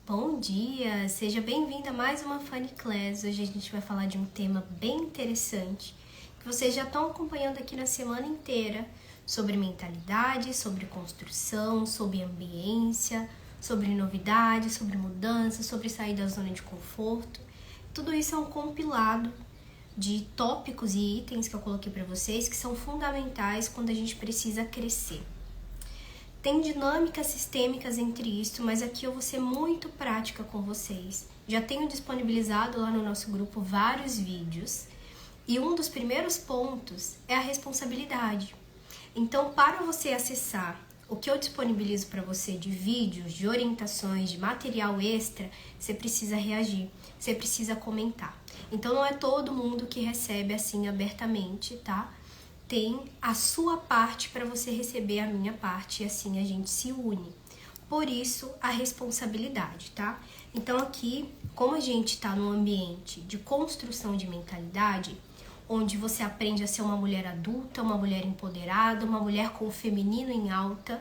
Bom dia, seja bem-vinda a mais uma Funny Class. Hoje a gente vai falar de um tema bem interessante que vocês já estão acompanhando aqui na semana inteira, sobre mentalidade, sobre construção, sobre ambiência, sobre novidades, sobre mudança, sobre sair da zona de conforto. Tudo isso é um compilado de tópicos e itens que eu coloquei para vocês que são fundamentais quando a gente precisa crescer. Tem dinâmicas sistêmicas entre isso, mas aqui eu vou ser muito prática com vocês. Já tenho disponibilizado lá no nosso grupo vários vídeos e um dos primeiros pontos é a responsabilidade. Então, para você acessar o que eu disponibilizo para você de vídeos, de orientações, de material extra, você precisa reagir, você precisa comentar. Então, não é todo mundo que recebe assim abertamente, tá? Tem a sua parte para você receber a minha parte e assim a gente se une. Por isso, a responsabilidade, tá? Então aqui, como a gente está num ambiente de construção de mentalidade, onde você aprende a ser uma mulher adulta, uma mulher empoderada, uma mulher com o feminino em alta,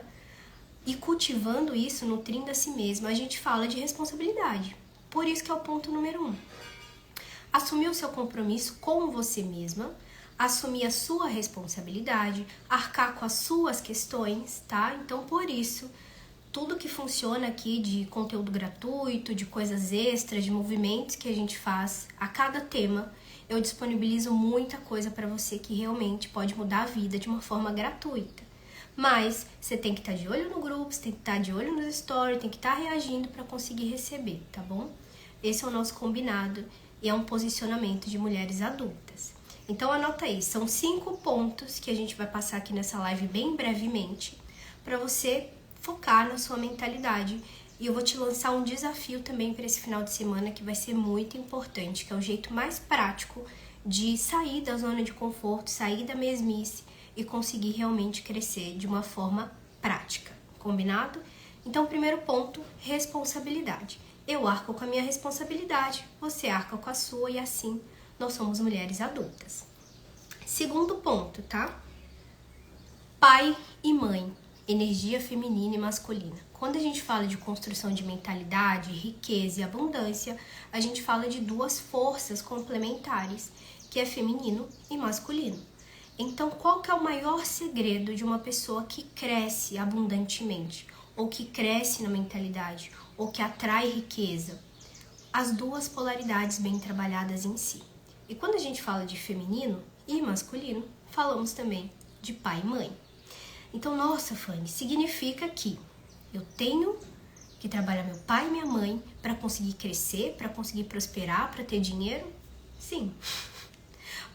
e cultivando isso, nutrindo a si mesma, a gente fala de responsabilidade. Por isso que é o ponto número 1. Assumir o seu compromisso com você mesma, assumir a sua responsabilidade, arcar com as suas questões, tá? Então, por isso, tudo que funciona aqui de conteúdo gratuito, de coisas extras, de movimentos que a gente faz a cada tema, eu disponibilizo muita coisa para você que realmente pode mudar a vida de uma forma gratuita. Mas você tem que estar de olho no grupo, você tem que estar de olho nos stories, tem que estar reagindo para conseguir receber, tá bom? Esse é o nosso combinado e é um posicionamento de mulheres adultas. Então anota aí, são 5 pontos que a gente vai passar aqui nessa live bem brevemente para você focar na sua mentalidade. E eu vou te lançar um desafio também para esse final de semana que vai ser muito importante, que é o jeito mais prático de sair da zona de conforto, sair da mesmice e conseguir realmente crescer de uma forma prática, combinado? Então, primeiro ponto, responsabilidade. Eu arco com a minha responsabilidade, você arca com a sua e assim nós somos mulheres adultas. Segundo ponto, tá? Pai e mãe, energia feminina e masculina. Quando a gente fala de construção de mentalidade, riqueza e abundância, a gente fala de duas forças complementares, que é feminino e masculino. Então, qual que é o maior segredo de uma pessoa que cresce abundantemente, ou que cresce na mentalidade, ou que atrai riqueza? As duas polaridades bem trabalhadas em si. E quando a gente fala de feminino e masculino, falamos também de pai e mãe. Então, nossa, Fanny, significa que eu tenho que trabalhar meu pai e minha mãe para conseguir crescer, para conseguir prosperar, para ter dinheiro? Sim.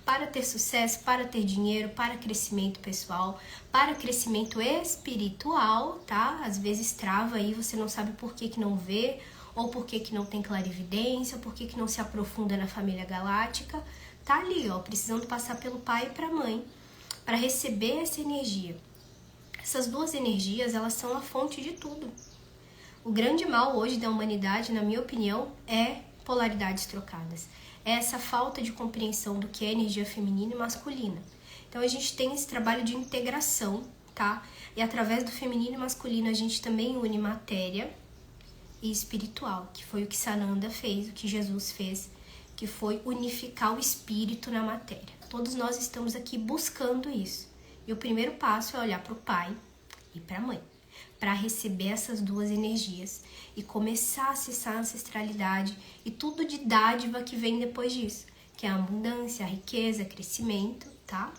Para ter sucesso, para ter dinheiro, para crescimento pessoal, para crescimento espiritual, tá? Às vezes trava aí, você não sabe por que não vê, ou por que não tem clarividência, ou por que não se aprofunda na família galáctica, tá ali, ó, precisando passar pelo pai e pra mãe, para receber essa energia. Essas duas energias, elas são a fonte de tudo. O grande mal hoje da humanidade, na minha opinião, é polaridades trocadas. É essa falta de compreensão do que é energia feminina e masculina. Então a gente tem esse trabalho de integração, tá? E através do feminino e masculino a gente também une matéria e espiritual, que foi o que Sananda fez, o que Jesus fez, que foi unificar o espírito na matéria. Todos nós estamos aqui buscando isso. E o primeiro passo é olhar para o pai e para a mãe, para receber essas duas energias e começar a acessar a ancestralidade e tudo de dádiva que vem depois disso, que é a abundância, a riqueza, crescimento, tá?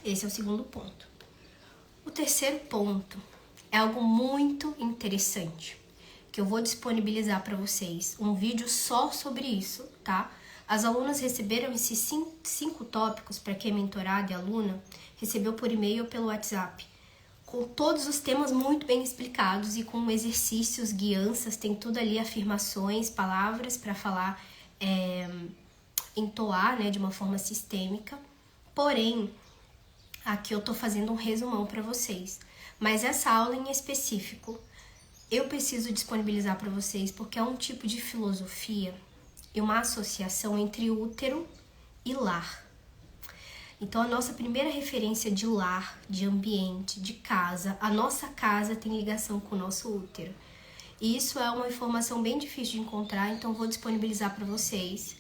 Esse é o segundo ponto. O terceiro ponto é algo muito interessante, que eu vou disponibilizar para vocês um vídeo só sobre isso, tá? As alunas receberam esses 5 tópicos para quem é mentorada e aluna, recebeu por e-mail ou pelo WhatsApp, com todos os temas muito bem explicados e com exercícios, guianças, tem tudo ali, afirmações, palavras para falar, entoar, né, de uma forma sistêmica. Porém, aqui eu tô fazendo um resumão para vocês, mas essa aula em específico, eu preciso disponibilizar para vocês porque é um tipo de filosofia e uma associação entre útero e lar. Então, a nossa primeira referência de lar, de ambiente, de casa, a nossa casa tem ligação com o nosso útero. Isso é uma informação bem difícil de encontrar, então vou disponibilizar para vocês.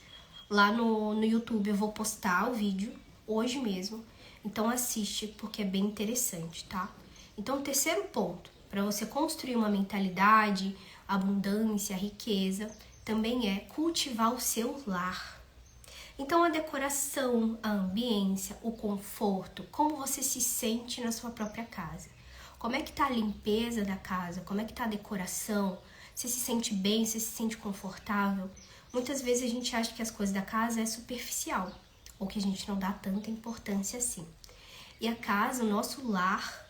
Lá no YouTube eu vou postar o vídeo hoje mesmo. Então assiste, porque é bem interessante, tá? Então o terceiro ponto, para você construir uma mentalidade, abundância, riqueza, também é cultivar o seu lar. Então a decoração, a ambiência, o conforto, como você se sente na sua própria casa. Como é que tá a limpeza da casa? Como é que tá a decoração? Você se sente bem? Você se sente confortável? Muitas vezes a gente acha que as coisas da casa é superficial, ou que a gente não dá tanta importância assim. E a casa, o nosso lar,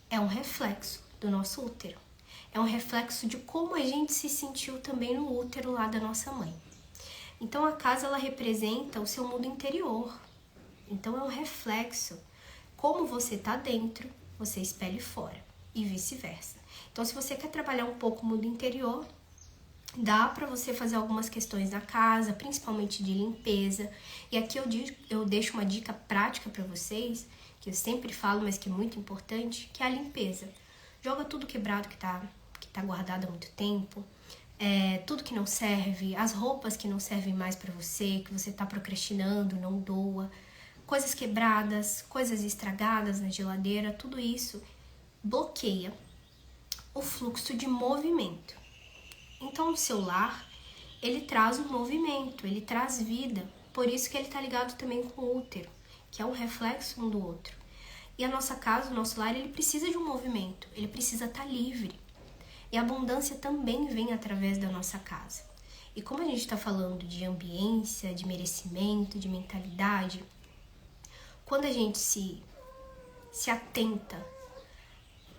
é um reflexo do nosso útero. É um reflexo de como a gente se sentiu também no útero lá da nossa mãe. Então a casa, ela representa o seu mundo interior. Então é um reflexo. Como você tá dentro, você espelha fora e vice-versa. Então se você quer trabalhar um pouco o mundo interior, dá para você fazer algumas questões na casa, principalmente de limpeza. E aqui eu deixo uma dica prática para vocês, que eu sempre falo, mas que é muito importante, que é a limpeza. Joga tudo quebrado que tá guardado há muito tempo, tudo que não serve, as roupas que não servem mais para você, que você tá procrastinando, não doa, coisas quebradas, coisas estragadas na geladeira, tudo isso bloqueia o fluxo de movimento. Então o seu lar, ele traz um movimento, ele traz vida, por isso que ele tá ligado também com o útero, que é um reflexo um do outro. E a nossa casa, o nosso lar, ele precisa de um movimento, ele precisa estar livre. E a abundância também vem através da nossa casa. E como a gente está falando de ambiência, de merecimento, de mentalidade, quando a gente se atenta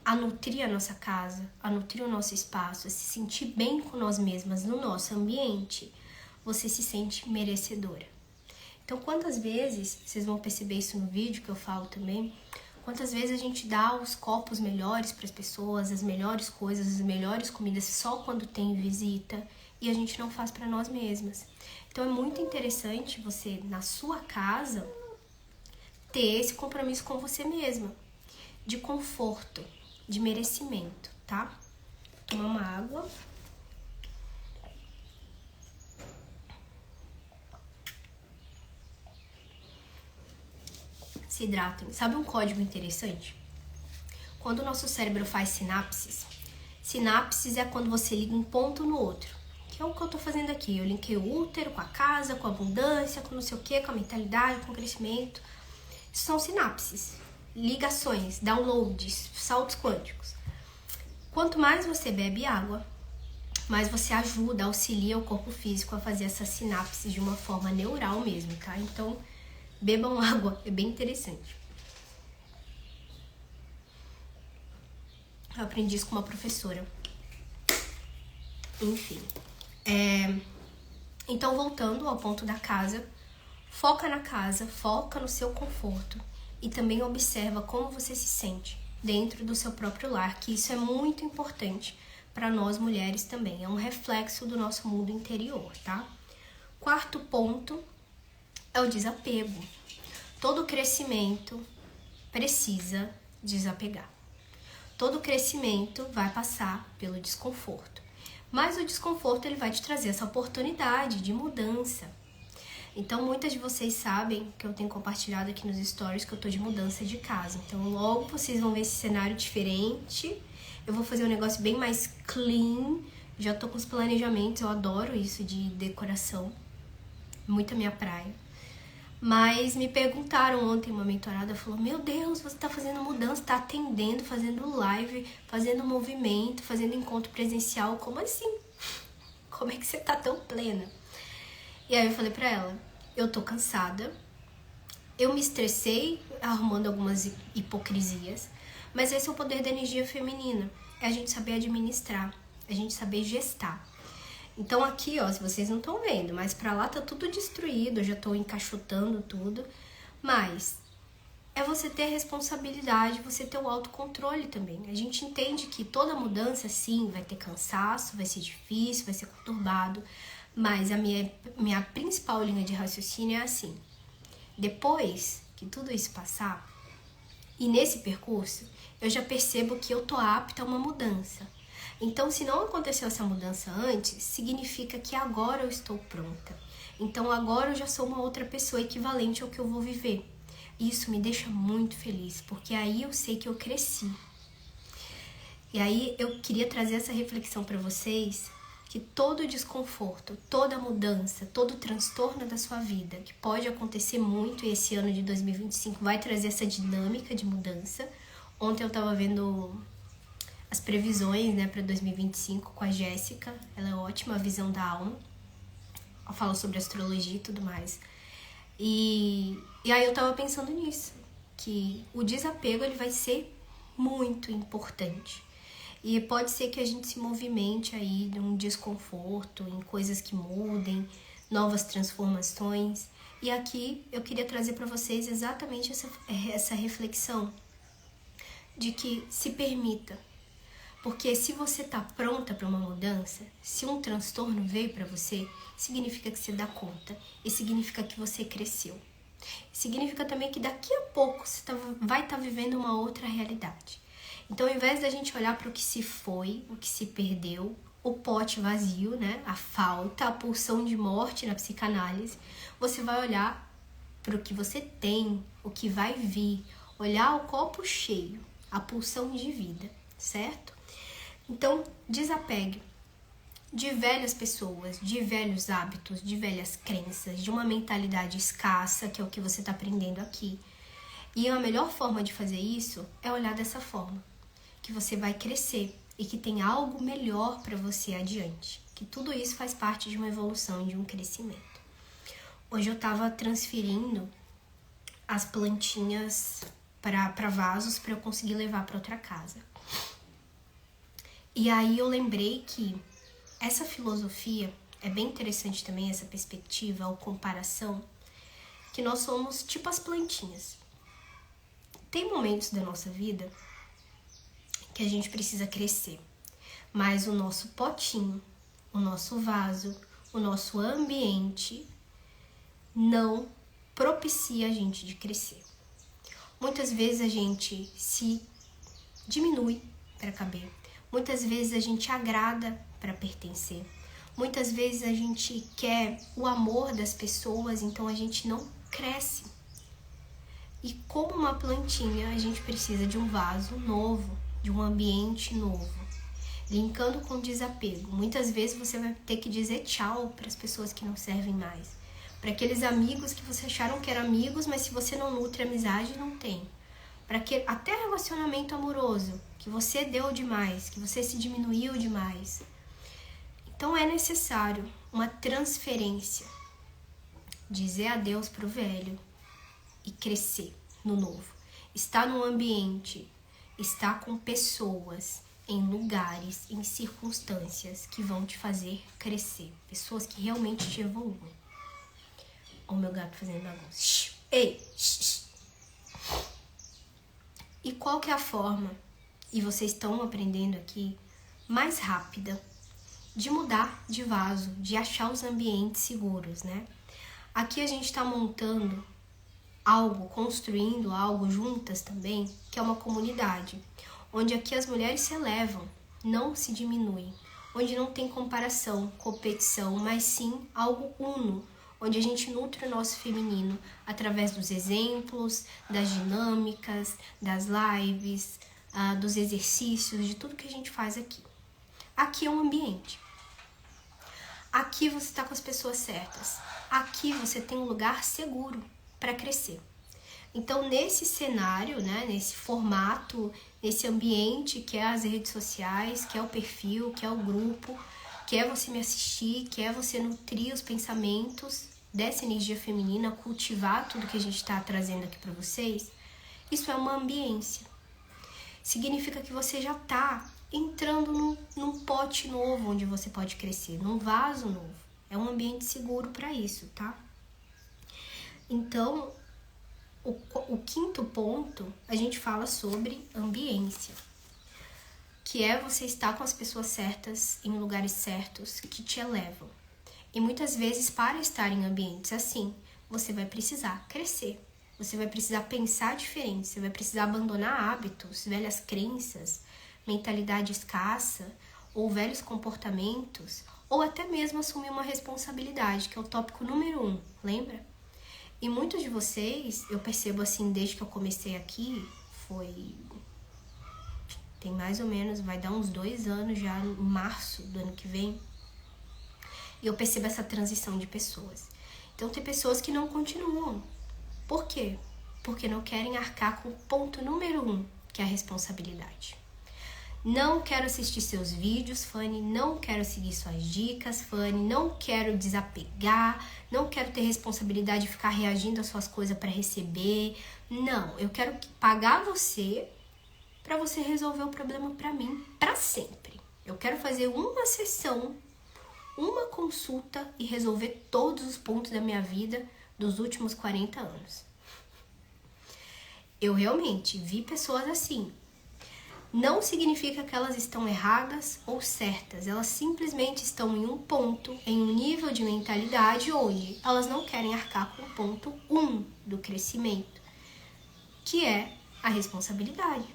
a nutrir a nossa casa, a nutrir o nosso espaço, a se sentir bem com nós mesmas no nosso ambiente, você se sente merecedora. Então, quantas vezes, vocês vão perceber isso no vídeo que eu falo também, quantas vezes a gente dá os copos melhores para as pessoas, as melhores coisas, as melhores comidas só quando tem visita e a gente não faz para nós mesmas. Então é muito interessante você, na sua casa, ter esse compromisso com você mesma, de conforto, de merecimento, tá? Tomar uma água. Se hidratem. Sabe um código interessante? Quando o nosso cérebro faz sinapses é quando você liga um ponto no outro, que é o que eu tô fazendo aqui. Eu linkei o útero com a casa, com a abundância, com não sei o que, com a mentalidade, com o crescimento. Isso são sinapses, ligações, downloads, saltos quânticos. Quanto mais você bebe água, mais você ajuda, auxilia o corpo físico a fazer essas sinapses de uma forma neural mesmo, tá? Então, bebam água, é bem interessante. Eu aprendi isso com uma professora. Enfim. Então, voltando ao ponto da casa, foca na casa, foca no seu conforto e também observa como você se sente dentro do seu próprio lar, que isso é muito importante para nós mulheres também. É um reflexo do nosso mundo interior, tá? Quarto ponto é o desapego. Todo crescimento precisa desapegar. Todo crescimento vai passar pelo desconforto. Mas o desconforto, ele vai te trazer essa oportunidade de mudança. Então, muitas de vocês sabem que eu tenho compartilhado aqui nos stories que eu tô de mudança de casa. Então, logo vocês vão ver esse cenário diferente. Eu vou fazer um negócio bem mais clean. Já tô com os planejamentos, eu adoro isso de decoração. Muito a minha praia. Mas me perguntaram ontem, uma mentorada falou: meu Deus, você tá fazendo mudança, tá atendendo, fazendo live, fazendo movimento, fazendo encontro presencial, como assim? Como é que você tá tão plena? E aí eu falei pra ela: eu tô cansada, eu me estressei arrumando algumas hipocrisias, mas esse é o poder da energia feminina, é a gente saber administrar, a gente saber gestar. Então aqui, ó, se vocês não estão vendo, mas pra lá tá tudo destruído, eu já tô encaixotando tudo. Mas é você ter responsabilidade, você ter o autocontrole também. A gente entende que toda mudança, sim, vai ter cansaço, vai ser difícil, vai ser conturbado. Mas a minha principal linha de raciocínio é assim: depois que tudo isso passar, e nesse percurso, eu já percebo que eu tô apta a uma mudança. Então, se não aconteceu essa mudança antes, significa que agora eu estou pronta. Então, agora eu já sou uma outra pessoa equivalente ao que eu vou viver. E isso me deixa muito feliz, porque aí eu sei que eu cresci. E aí eu queria trazer essa reflexão para vocês, que todo desconforto, toda mudança, todo transtorno da sua vida, que pode acontecer muito, e esse ano de 2025 vai trazer essa dinâmica de mudança. Ontem eu estava vendo as previsões, né, para 2025 com a Jéssica, ela é ótima, a visão da alma, ela fala sobre astrologia e tudo mais. E aí eu tava pensando nisso, que o desapego ele vai ser muito importante. E pode ser que a gente se movimente aí num desconforto, em coisas que mudem, novas transformações. E aqui eu queria trazer para vocês exatamente essa reflexão de que se permita. Porque se você tá pronta para uma mudança, se um transtorno veio para você, significa que você dá conta e significa que você cresceu. Significa também que daqui a pouco você vai estar vivendo uma outra realidade. Então, ao invés da gente olhar para o que se foi, o que se perdeu, o pote vazio, né, a falta, a pulsão de morte na psicanálise, você vai olhar para o que você tem, o que vai vir, olhar o copo cheio, a pulsão de vida, certo? Então, desapegue de velhas pessoas, de velhos hábitos, de velhas crenças, de uma mentalidade escassa, que é o que você está aprendendo aqui. E a melhor forma de fazer isso é olhar dessa forma, que você vai crescer e que tem algo melhor para você adiante, que tudo isso faz parte de uma evolução, de um crescimento. Hoje eu estava transferindo as plantinhas para vasos para eu conseguir levar para outra casa. E aí eu lembrei que essa filosofia é bem interessante também, essa perspectiva ou comparação, que nós somos tipo as plantinhas. Tem momentos da nossa vida que a gente precisa crescer, mas o nosso potinho, o nosso vaso, o nosso ambiente não propicia a gente de crescer. Muitas vezes a gente se diminui para caber, muitas vezes a gente agrada para pertencer, muitas vezes a gente quer o amor das pessoas, então a gente não cresce. E como uma plantinha, a gente precisa de um vaso novo, de um ambiente novo. Linkando com desapego. Muitas vezes você vai ter que dizer tchau para as pessoas que não servem mais. Para aqueles amigos que você acharam que eram amigos, mas se você não nutre amizade, não tem. Para que até relacionamento amoroso, que você deu demais, que você se diminuiu demais. Então é necessário uma transferência. Dizer adeus para o velho e crescer no novo. Estar num ambiente, estar com pessoas, em lugares, em circunstâncias que vão te fazer crescer. Pessoas que realmente te evoluem. Olha o meu gato fazendo bagunça. Ei! E qual que é a forma, e vocês estão aprendendo aqui, mais rápida de mudar de vaso, de achar os ambientes seguros, né? Aqui a gente está montando algo, construindo algo juntas também, que é uma comunidade, onde aqui as mulheres se elevam, não se diminuem, onde não tem comparação, competição, mas sim algo uno, onde a gente nutre o nosso feminino através dos exemplos, das dinâmicas, das lives, dos exercícios, de tudo que a gente faz aqui. Aqui é um ambiente. Aqui você está com as pessoas certas. Aqui você tem um lugar seguro para crescer. Então, nesse cenário, né, nesse formato, nesse ambiente que é as redes sociais, que é o perfil, que é o grupo, que é você me assistir, que é você nutrir os pensamentos dessa energia feminina, cultivar tudo que a gente está trazendo aqui para vocês, isso é uma ambiência. Significa que você já está entrando num pote novo onde você pode crescer, num vaso novo. É um ambiente seguro para isso, tá? Então, o quinto ponto, a gente fala sobre ambiência, que é você estar com as pessoas certas, em lugares certos, que te elevam. E muitas vezes, para estar em ambientes assim, você vai precisar crescer, você vai precisar pensar diferente, você vai precisar abandonar hábitos, velhas crenças, mentalidade escassa, ou velhos comportamentos, ou até mesmo assumir uma responsabilidade, que é o tópico número 1, lembra? E muitos de vocês, eu percebo assim, desde que eu comecei aqui, tem mais ou menos, vai dar uns 2 anos já, em março do ano que vem, e eu percebo essa transição de pessoas. Então tem pessoas que não continuam. Por quê? Porque não querem arcar com o ponto número 1, que é a responsabilidade. Não quero assistir seus vídeos, Fanny, não quero seguir suas dicas, Fanny, não quero desapegar, não quero ter responsabilidade de ficar reagindo às suas coisas para receber. Não, eu quero pagar você para você resolver o problema para mim, para sempre. Eu quero fazer uma sessão, uma consulta e resolver todos os pontos da minha vida dos últimos 40 anos. Eu realmente vi pessoas assim. Não significa que elas estão erradas ou certas, elas simplesmente estão em um ponto, em um nível de mentalidade onde elas não querem arcar com o ponto 1 do crescimento, que é a responsabilidade.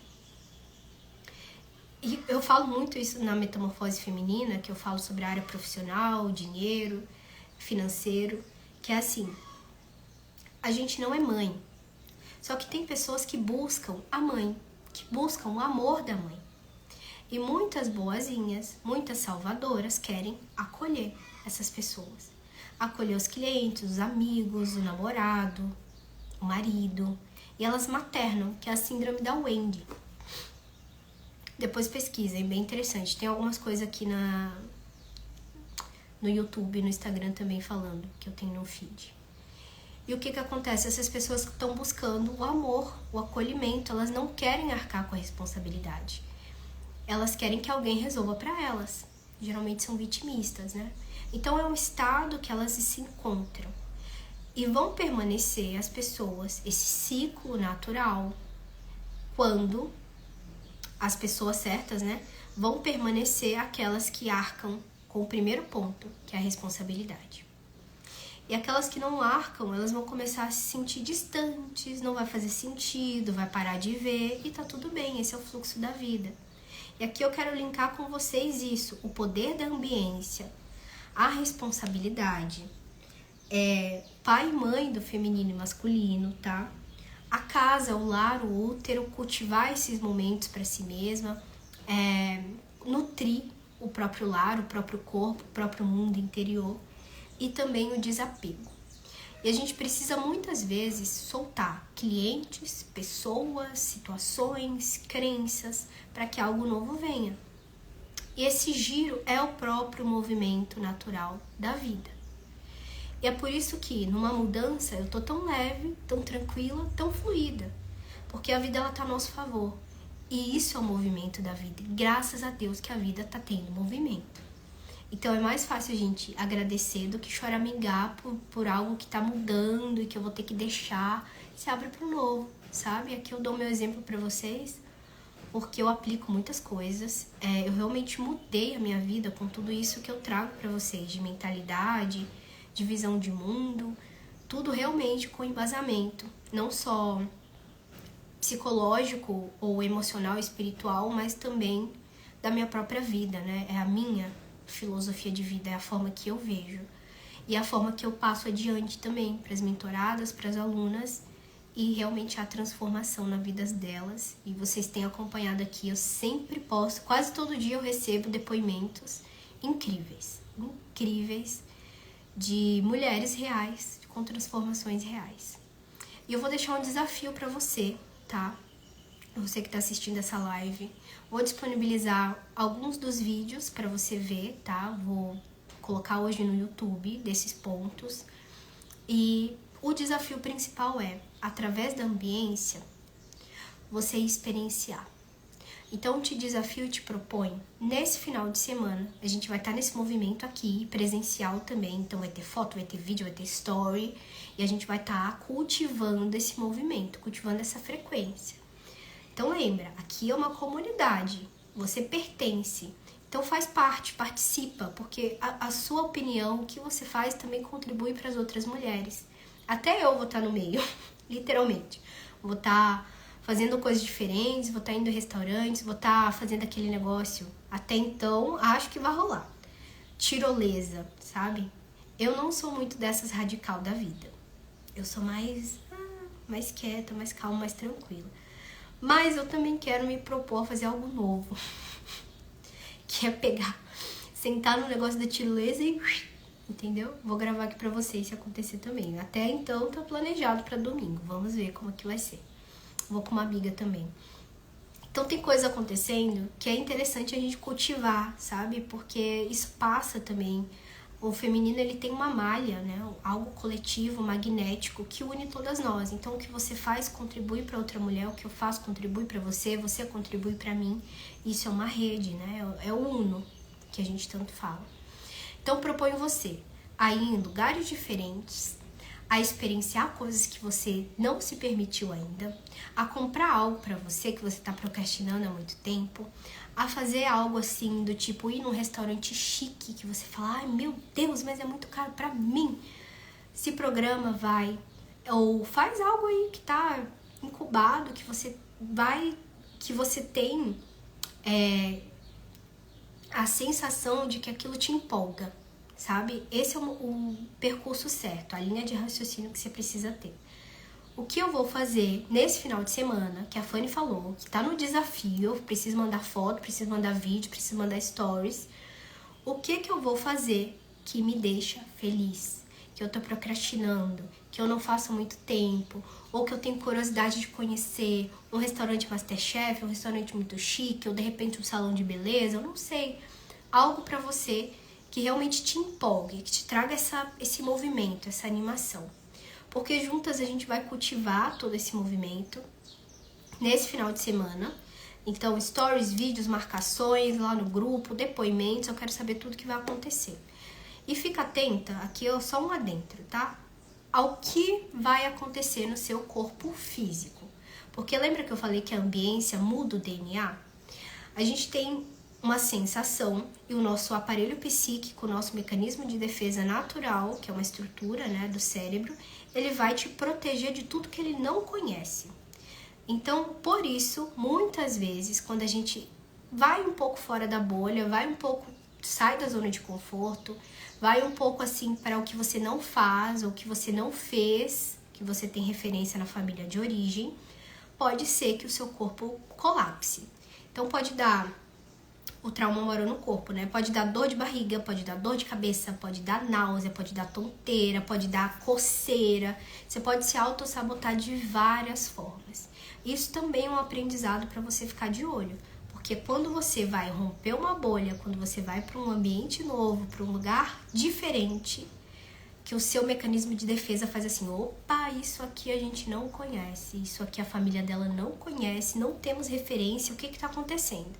E eu falo muito isso na Metamorfose Feminina, que eu falo sobre a área profissional, dinheiro, financeiro, que é assim, a gente não é mãe, só que tem pessoas que buscam a mãe, que buscam o amor da mãe. E muitas boazinhas, muitas salvadoras querem acolher essas pessoas. Acolher os clientes, os amigos, o namorado, o marido. E elas maternam, que é a síndrome da Wendy. Depois pesquisem, é bem interessante. Tem algumas coisas aqui no YouTube, no Instagram também falando, que eu tenho no feed. E o que acontece? Essas pessoas que estão buscando o amor, o acolhimento, elas não querem arcar com a responsabilidade. Elas querem que alguém resolva para elas. Geralmente são vitimistas, né? Então é um estado que elas se encontram. E vão permanecer as pessoas, esse ciclo natural, quando as pessoas certas, né, vão permanecer aquelas que arcam com o primeiro ponto, que é a responsabilidade. E aquelas que não arcam, elas vão começar a se sentir distantes, não vai fazer sentido, vai parar de ver e tá tudo bem, esse é o fluxo da vida. E aqui eu quero linkar com vocês isso, o poder da ambiência, a responsabilidade, pai e mãe do feminino e masculino, tá? A casa, o lar, o útero, cultivar esses momentos para si mesma, nutrir o próprio lar, o próprio corpo, o próprio mundo interior. E também o desapego. E a gente precisa muitas vezes soltar clientes, pessoas, situações, crenças, para que algo novo venha. E esse giro é o próprio movimento natural da vida. E é por isso que numa mudança eu tô tão leve, tão tranquila, tão fluida. Porque a vida ela tá a nosso favor. E isso é o movimento da vida. Graças a Deus que a vida tá tendo movimento. Então é mais fácil a gente agradecer do que choramingar por algo que tá mudando e que eu vou ter que deixar. Se abre pro novo, sabe? Aqui eu dou meu exemplo pra vocês, porque eu aplico muitas coisas. Eu realmente mudei a minha vida com tudo isso que eu trago pra vocês, de mentalidade, de visão de mundo, tudo realmente com embasamento, não só psicológico ou emocional, espiritual, mas também da minha própria vida, né? É a minha filosofia de vida, é a forma que eu vejo e a forma que eu passo adiante também para as mentoradas, para as alunas e realmente a transformação na vida delas. E vocês têm acompanhado aqui, eu sempre posto, quase todo dia eu recebo depoimentos incríveis de mulheres reais, com transformações reais. E eu vou deixar um desafio para você, tá? Você que está assistindo essa live, vou disponibilizar alguns dos vídeos para você ver, tá? Vou colocar hoje no YouTube desses pontos. E o desafio principal é, através da ambiência, você experienciar. Então, te desafio e te proponho, nesse final de semana, a gente vai estar nesse movimento aqui, presencial também, então vai ter foto, vai ter vídeo, vai ter story, e a gente vai estar cultivando esse movimento, cultivando essa frequência. Então lembra, aqui é uma comunidade, você pertence, então faz parte, participa, porque a sua opinião, o que você faz também contribui para as outras mulheres. Até eu vou estar no meio, literalmente. Vou estar fazendo coisas diferentes, vou estar indo em restaurantes, vou estar fazendo aquele negócio. Até então, acho que vai rolar. Tirolesa, sabe? Eu não sou muito dessas radical da vida. Eu sou mais quieta, mais calma, mais tranquila. Mas eu também quero me propor a fazer algo novo. Que é pegar, sentar no negócio da tirolesa e... Entendeu? Vou gravar aqui pra vocês se acontecer também. Até então tá planejado pra domingo. Vamos ver como que vai ser. Vou com uma amiga também. Então tem coisa acontecendo que é interessante a gente cultivar, sabe? Porque isso passa também. O feminino, ele tem uma malha, né? Algo coletivo, magnético, que une todas nós. Então o que você faz contribui para outra mulher, o que eu faço contribui para você, você contribui para mim. Isso é uma rede, né? É o uno que a gente tanto fala. Então proponho você a ir em lugares diferentes, a experienciar coisas que você não se permitiu ainda, a comprar algo para você que você está procrastinando há muito tempo, a fazer algo assim do tipo ir num restaurante chique que você fala, ai meu Deus, mas é muito caro para mim. Se programa, vai, ou faz algo aí que tá incubado, que você tem a sensação de que aquilo te empolga, sabe? Esse é o percurso certo, a linha de raciocínio que você precisa ter. O que eu vou fazer nesse final de semana, que a Fanny falou, que tá no desafio, eu preciso mandar foto, preciso mandar vídeo, preciso mandar stories. O que eu vou fazer que me deixa feliz? Que eu tô procrastinando, que eu não faço há muito tempo, ou que eu tenho curiosidade de conhecer um restaurante Masterchef, um restaurante muito chique, ou de repente um salão de beleza, eu não sei. Algo pra você que realmente te empolgue, que te traga esse movimento, essa animação. Porque juntas a gente vai cultivar todo esse movimento nesse final de semana. Então, stories, vídeos, marcações lá no grupo, depoimentos, eu quero saber tudo que vai acontecer. E fica atenta, aqui é só um adentro, tá? Ao que vai acontecer no seu corpo físico. Porque lembra que eu falei que a ambiência muda o DNA? A gente tem uma sensação e o nosso aparelho psíquico, o nosso mecanismo de defesa natural, que é uma estrutura, né, do cérebro, ele vai te proteger de tudo que ele não conhece. Então, por isso, muitas vezes, quando a gente vai um pouco fora da bolha, vai um pouco, sai da zona de conforto, vai um pouco assim para o que você não faz ou que você não fez, que você tem referência na família de origem, pode ser que o seu corpo colapse. Então, pode dar... O trauma mora no corpo, né? Pode dar dor de barriga, pode dar dor de cabeça, pode dar náusea, pode dar tonteira, pode dar coceira. Você pode se autossabotar de várias formas. Isso também é um aprendizado para você ficar de olho. Porque quando você vai romper uma bolha, quando você vai para um ambiente novo, para um lugar diferente, que o seu mecanismo de defesa faz assim, opa, isso aqui a gente não conhece, isso aqui a família dela não conhece, não temos referência, o que está acontecendo?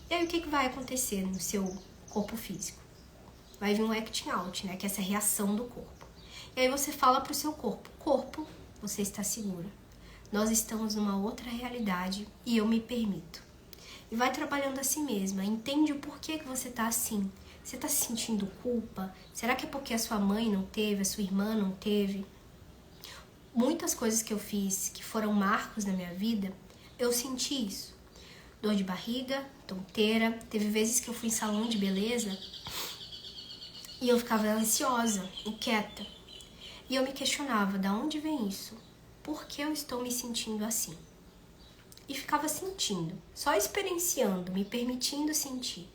E aí, o que vai acontecer no seu corpo físico? Vai vir um acting out, né? Que é essa reação do corpo. E aí você fala pro seu corpo, corpo, você está segura. Nós estamos numa outra realidade e eu me permito. E vai trabalhando a si mesma. Entende o porquê que você tá assim. Você tá se sentindo culpa? Será que é porque a sua mãe não teve, a sua irmã não teve? Muitas coisas que eu fiz, que foram marcos na minha vida, eu senti isso. Dor de barriga, tonteira. Teve vezes que eu fui em salão de beleza e eu ficava ansiosa, inquieta. E eu me questionava, da onde vem isso? Por que eu estou me sentindo assim? E ficava sentindo, só experienciando, me permitindo sentir.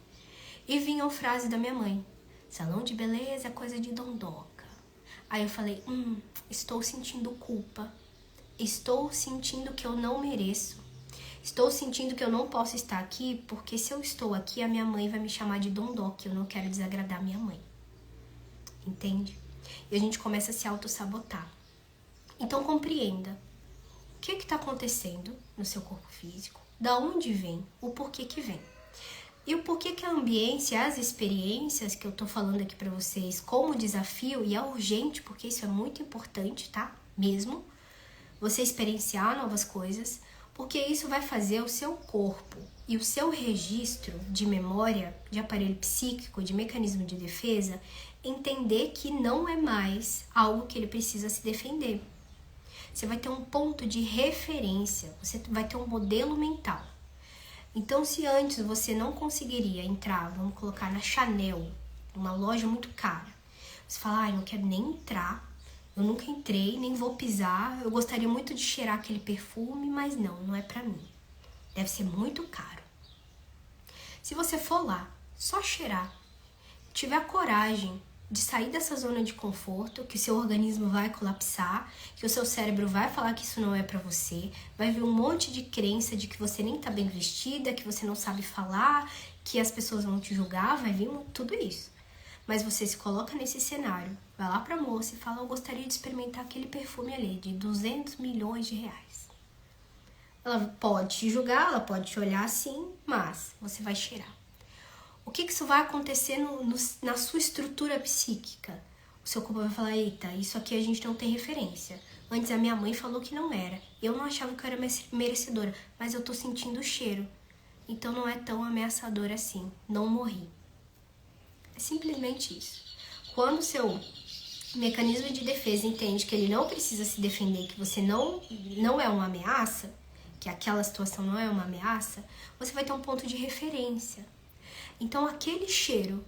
E vinha a frase da minha mãe, salão de beleza é coisa de dondoca. Aí eu falei, estou sentindo culpa. Estou sentindo que eu não mereço. Estou sentindo que eu não posso estar aqui, porque se eu estou aqui, a minha mãe vai me chamar de dondoca, eu não quero desagradar minha mãe. Entende? E a gente começa a se auto-sabotar. Então compreenda o que está acontecendo no seu corpo físico, da onde vem, o porquê que vem. E o porquê que a ambiência, as experiências que eu tô falando aqui pra vocês como desafio, e é urgente, porque isso é muito importante, tá? Mesmo, você experienciar novas coisas, porque isso vai fazer o seu corpo e o seu registro de memória, de aparelho psíquico, de mecanismo de defesa, entender que não é mais algo que ele precisa se defender. Você vai ter um ponto de referência, você vai ter um modelo mental. Então, se antes você não conseguiria entrar, vamos colocar na Chanel, uma loja muito cara, você fala, não quero nem entrar, eu nunca entrei, nem vou pisar, eu gostaria muito de cheirar aquele perfume, mas não é pra mim. Deve ser muito caro. Se você for lá, só cheirar, tiver coragem de sair dessa zona de conforto, que o seu organismo vai colapsar, que o seu cérebro vai falar que isso não é pra você, vai vir um monte de crença de que você nem tá bem vestida, que você não sabe falar, que as pessoas vão te julgar, vai vir tudo isso. Mas você se coloca nesse cenário, vai lá pra moça e fala, eu gostaria de experimentar aquele perfume ali, de 200 milhões de reais. Ela pode te julgar, ela pode te olhar assim, mas você vai cheirar. O que isso vai acontecer na sua estrutura psíquica? O seu corpo vai falar, eita, isso aqui a gente não tem referência. Antes a minha mãe falou que não era. Eu não achava que eu era merecedora, mas eu tô sentindo o cheiro. Então não é tão ameaçador assim. Não morri. É simplesmente isso. Quando o seu mecanismo de defesa entende que ele não precisa se defender, que você não é uma ameaça, que aquela situação não é uma ameaça, você vai ter um ponto de referência. Então aquele cheiro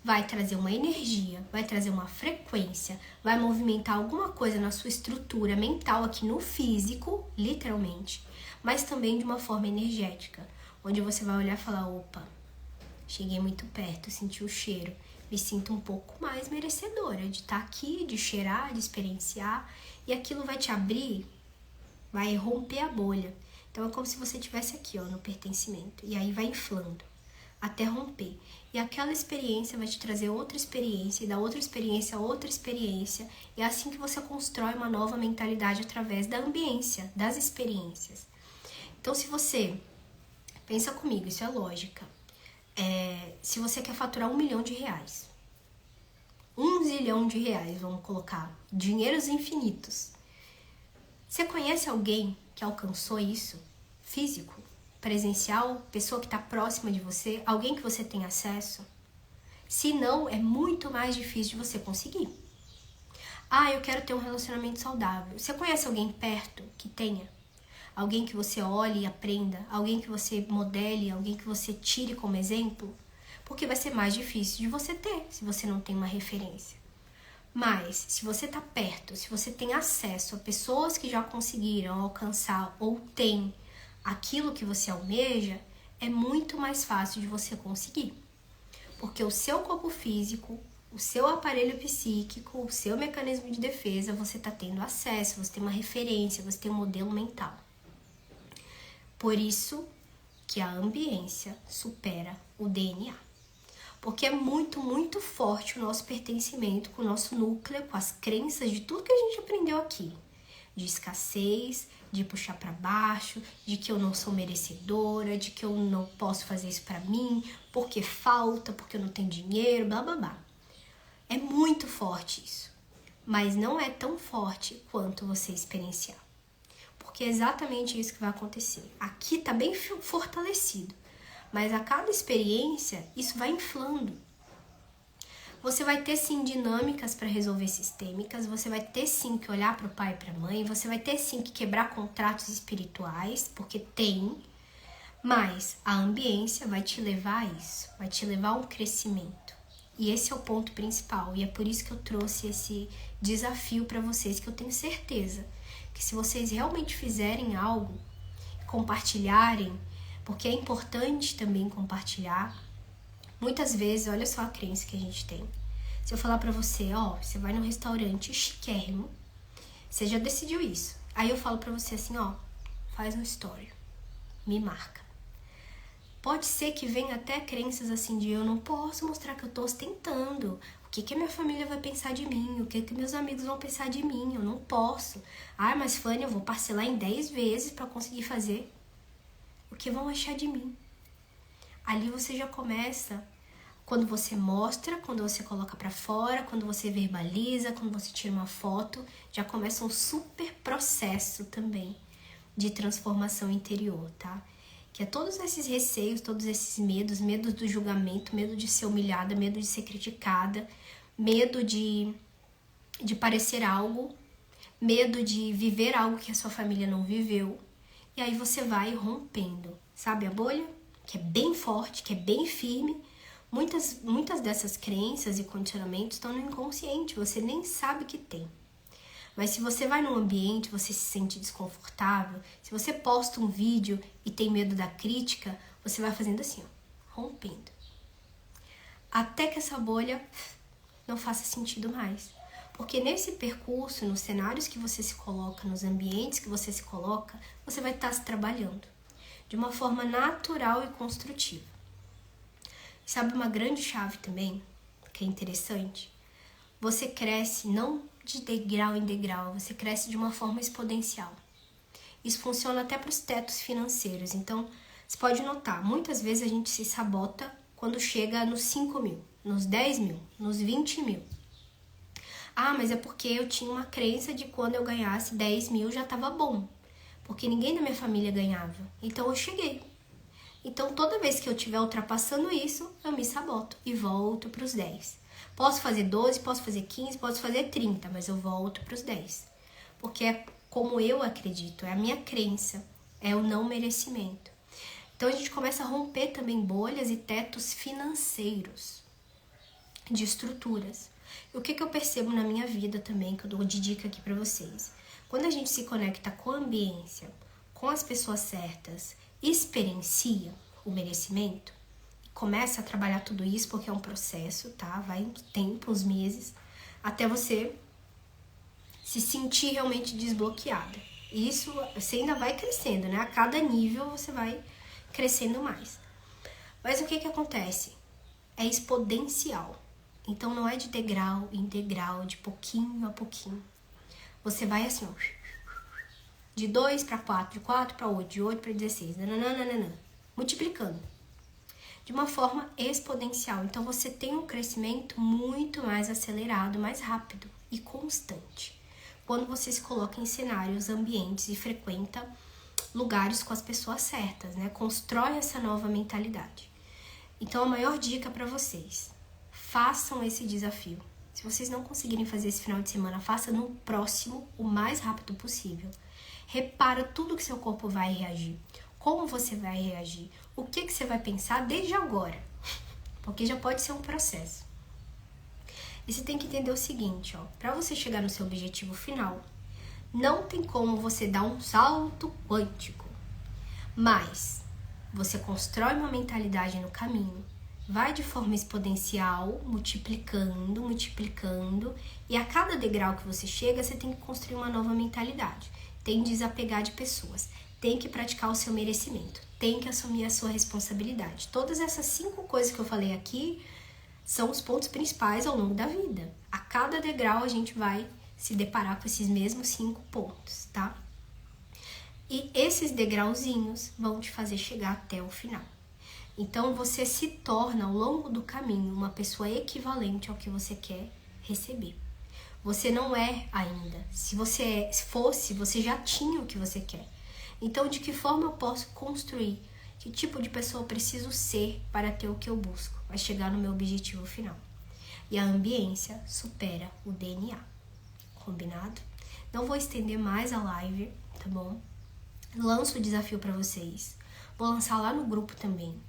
vai trazer uma energia, vai trazer uma frequência, vai movimentar alguma coisa na sua estrutura mental aqui no físico, literalmente, mas também de uma forma energética, onde você vai olhar e falar, opa, cheguei muito perto, senti o cheiro, me sinto um pouco mais merecedora de estar aqui, de cheirar, de experienciar, e aquilo vai te abrir, vai romper a bolha. Então é como se você estivesse aqui, no pertencimento, e aí vai inflando até romper. E aquela experiência vai te trazer outra experiência, e da outra experiência, outra experiência. E é assim que você constrói uma nova mentalidade através da ambiência, das experiências. Então, se você... Pensa comigo, isso é lógica. Se você quer faturar 1 milhão de reais, 1 zilhão de reais, vamos colocar, dinheiros infinitos. Você conhece alguém que alcançou isso? Físico? Presencial, pessoa que está próxima de você, alguém que você tem acesso? Se não, é muito mais difícil de você conseguir. Eu quero ter um relacionamento saudável. Você conhece alguém perto que tenha? Alguém que você olhe e aprenda? Alguém que você modele? Alguém que você tire como exemplo? Porque vai ser mais difícil de você ter, se você não tem uma referência. Mas, se você está perto, se você tem acesso a pessoas que já conseguiram alcançar ou têm aquilo que você almeja, é muito mais fácil de você conseguir. Porque o seu corpo físico, o seu aparelho psíquico, o seu mecanismo de defesa, você está tendo acesso, você tem uma referência, você tem um modelo mental. Por isso que a ambiência supera o DNA. Porque é muito, muito forte o nosso pertencimento com o nosso núcleo, com as crenças de tudo que a gente aprendeu aqui. De escassez, de puxar para baixo, de que eu não sou merecedora, de que eu não posso fazer isso para mim, porque falta, porque eu não tenho dinheiro, blá blá blá. É muito forte isso, mas não é tão forte quanto você experienciar. Porque é exatamente isso que vai acontecer. Aqui tá bem fortalecido, mas a cada experiência isso vai inflando. Você vai ter sim dinâmicas para resolver sistêmicas, você vai ter sim que olhar para o pai e para a mãe, você vai ter sim que quebrar contratos espirituais, porque tem, mas a ambiência vai te levar a isso, vai te levar a um crescimento. E esse é o ponto principal, e é por isso que eu trouxe esse desafio para vocês, que eu tenho certeza que se vocês realmente fizerem algo, compartilharem, porque é importante também compartilhar. Muitas vezes, olha só a crença que a gente tem. Se eu falar pra você, você vai num restaurante chiquérrimo, você já decidiu isso. Aí eu falo pra você assim, faz um story, me marca. Pode ser que venha até crenças assim de eu não posso mostrar que eu tô ostentando. O que a minha família vai pensar de mim? O que meus amigos vão pensar de mim? Eu não posso. Mas Fanny, eu vou parcelar em 10 vezes pra conseguir fazer. O que vão achar de mim? Ali você já começa, quando você mostra, quando você coloca pra fora, quando você verbaliza, quando você tira uma foto, já começa um super processo também de transformação interior, tá? Que é todos esses receios, todos esses medos, medo do julgamento, medo de ser humilhada, medo de ser criticada, medo de parecer algo, medo de viver algo que a sua família não viveu. E aí você vai rompendo, sabe a bolha? Que é bem forte, que é bem firme. Muitas dessas crenças e condicionamentos estão no inconsciente, você nem sabe que tem. Mas se você vai num ambiente, você se sente desconfortável, se você posta um vídeo e tem medo da crítica, você vai fazendo assim, ó, rompendo. Até que essa bolha não faça sentido mais. Porque nesse percurso, nos cenários que você se coloca, nos ambientes que você se coloca, você vai estar se trabalhando de uma forma natural e construtiva. Sabe uma grande chave também, que é interessante? Você cresce não de degrau em degrau, você cresce de uma forma exponencial. Isso funciona até para os tetos financeiros. Então, você pode notar, muitas vezes a gente se sabota quando chega nos 5 mil, nos 10 mil, nos 20 mil. Ah, mas é porque eu tinha uma crença de quando eu ganhasse 10 mil já estava bom. Porque ninguém da minha família ganhava. Então eu cheguei. Então toda vez que eu estiver ultrapassando isso, eu me saboto e volto para os 10. Posso fazer 12, posso fazer 15, posso fazer 30, mas eu volto para os 10. Porque é como eu acredito, é a minha crença, é o não merecimento. Então a gente começa a romper também bolhas e tetos financeiros, de estruturas. E o que eu percebo na minha vida também, que eu dou de dica aqui para vocês. Quando a gente se conecta com a ambiência, com as pessoas certas, experiencia o merecimento, e começa a trabalhar tudo isso, porque é um processo, tá? Vai um tempo, uns meses, até você se sentir realmente desbloqueada. Isso você ainda vai crescendo, né? A cada nível você vai crescendo mais. Mas o que acontece? É exponencial. Então não é de degrau em degrau, de pouquinho a pouquinho. Você vai assim, ó, de 2 para 4, de 4 para 8, de 8 para 16, nananana, multiplicando. De uma forma exponencial. Então você tem um crescimento muito mais acelerado, mais rápido e constante. Quando você se coloca em cenários, ambientes e frequenta lugares com as pessoas certas, né? Constrói essa nova mentalidade. Então a maior dica para vocês: façam esse desafio. Se vocês não conseguirem fazer esse final de semana, faça no próximo, o mais rápido possível. Repara tudo que seu corpo vai reagir. Como você vai reagir. O que você vai pensar desde agora. Porque já pode ser um processo. E você tem que entender o seguinte, ó. Para você chegar no seu objetivo final, não tem como você dar um salto quântico. Mas você constrói uma mentalidade no caminho. Vai de forma exponencial, multiplicando, e a cada degrau que você chega, você tem que construir uma nova mentalidade. Tem que desapegar de pessoas, tem que praticar o seu merecimento, tem que assumir a sua responsabilidade. Todas essas 5 coisas que eu falei aqui são os pontos principais ao longo da vida. A cada degrau a gente vai se deparar com esses mesmos 5 pontos, tá? E esses degrauzinhos vão te fazer chegar até o final. Então, você se torna, ao longo do caminho, uma pessoa equivalente ao que você quer receber. Você não é ainda. Se você fosse, você já tinha o que você quer. Então, de que forma eu posso construir? Que tipo de pessoa eu preciso ser para ter o que eu busco? Vai chegar no meu objetivo final. E a ambiência supera o DNA. Combinado? Não vou estender mais a live, tá bom? Lanço o desafio para vocês. Vou lançar lá no grupo também.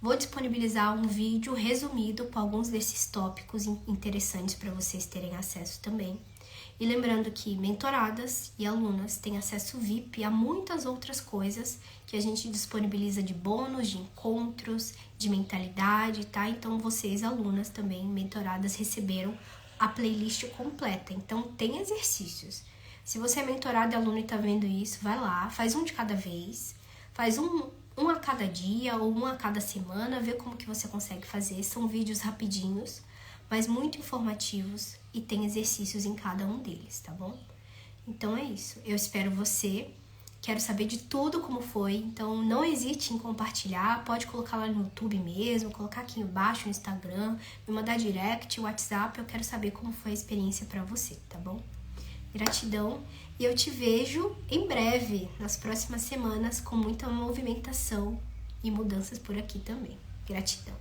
Vou disponibilizar um vídeo resumido com alguns desses tópicos interessantes para vocês terem acesso também. E lembrando que mentoradas e alunas têm acesso VIP a muitas outras coisas que a gente disponibiliza de bônus, de encontros, de mentalidade, tá? Então vocês, alunas também, mentoradas, receberam a playlist completa. Então tem exercícios. Se você é mentorada e aluna e tá vendo isso, vai lá, faz um de cada vez, faz um a cada dia ou um a cada semana, vê como que você consegue fazer. São vídeos rapidinhos, mas muito informativos e tem exercícios em cada um deles, tá bom? Então é isso. Eu espero você. Quero saber de tudo como foi, então não hesite em compartilhar. Pode colocar lá no YouTube mesmo, colocar aqui embaixo no Instagram, me mandar direct, WhatsApp. Eu quero saber como foi a experiência pra você, tá bom? Gratidão. E eu te vejo em breve, nas próximas semanas, com muita movimentação e mudanças por aqui também. Gratidão.